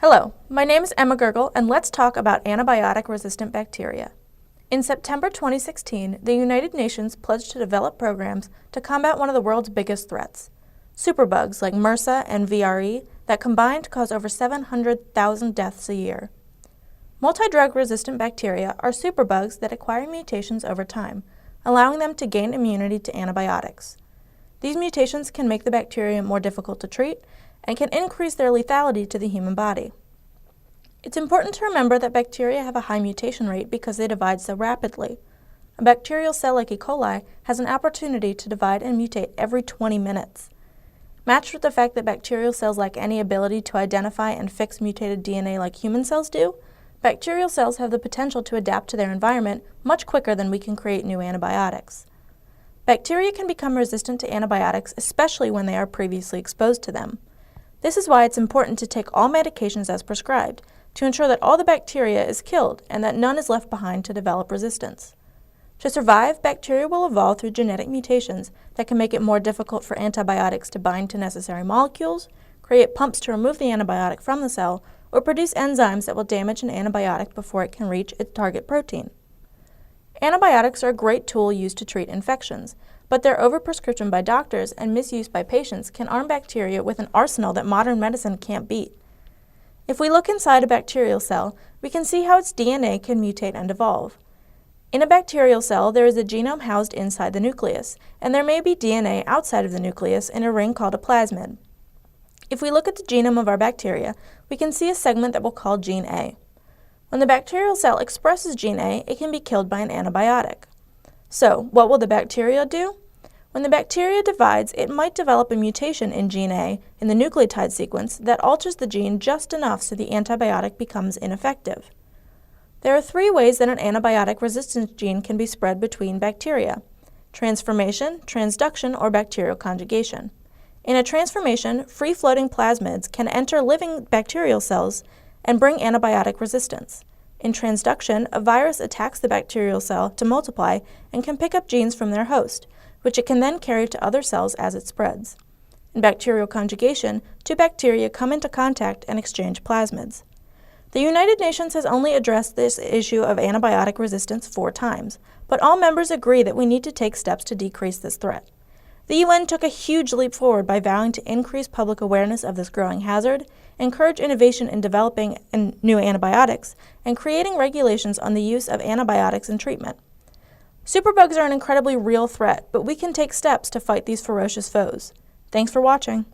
Hello, my name is Emma Gergel, and let's talk about antibiotic-resistant bacteria. In September 2016, the United Nations pledged to develop programs to combat one of the world's biggest threats, superbugs like MRSA and VRE that combined cause over 700,000 deaths a year. Multi-drug-resistant bacteria are superbugs that acquire mutations over time, allowing them to gain immunity to antibiotics. These mutations can make the bacteria more difficult to treat and can increase their lethality to the human body. It's important to remember that bacteria have a high mutation rate because they divide so rapidly. A bacterial cell like E. coli has an opportunity to divide and mutate every 20 minutes. Matched with the fact that bacterial cells lack any ability to identify and fix mutated DNA like human cells do, bacterial cells have the potential to adapt to their environment much quicker than we can create new antibiotics. Bacteria can become resistant to antibiotics, especially when they are previously exposed to them. This is why it's important to take all medications as prescribed, to ensure that all the bacteria is killed and that none is left behind to develop resistance. To survive, bacteria will evolve through genetic mutations that can make it more difficult for antibiotics to bind to necessary molecules, create pumps to remove the antibiotic from the cell, or produce enzymes that will damage an antibiotic before it can reach its target protein. Antibiotics are a great tool used to treat infections, but their overprescription by doctors and misuse by patients can arm bacteria with an arsenal that modern medicine can't beat. If we look inside a bacterial cell, we can see how its DNA can mutate and evolve. In a bacterial cell, there is a genome housed inside the nucleus, and there may be DNA outside of the nucleus in a ring called a plasmid. If we look at the genome of our bacteria, we can see a segment that we'll call gene A. When the bacterial cell expresses gene A, it can be killed by an antibiotic. So, what will the bacteria do? When the bacteria divides, it might develop a mutation in gene A in the nucleotide sequence that alters the gene just enough so the antibiotic becomes ineffective. There are three ways that an antibiotic resistance gene can be spread between bacteria: transformation, transduction, or bacterial conjugation. In a transformation, free-floating plasmids can enter living bacterial cells and bring antibiotic resistance. In transduction, a virus attacks the bacterial cell to multiply and can pick up genes from their host, which it can then carry to other cells as it spreads. In bacterial conjugation, two bacteria come into contact and exchange plasmids. The United Nations has only addressed this issue of antibiotic resistance 4 times, but all members agree that we need to take steps to decrease this threat. The UN took a huge leap forward by vowing to increase public awareness of this growing hazard, encourage innovation in developing new antibiotics, and creating regulations on the use of antibiotics in treatment. Superbugs are an incredibly real threat, but we can take steps to fight these ferocious foes. Thanks for watching.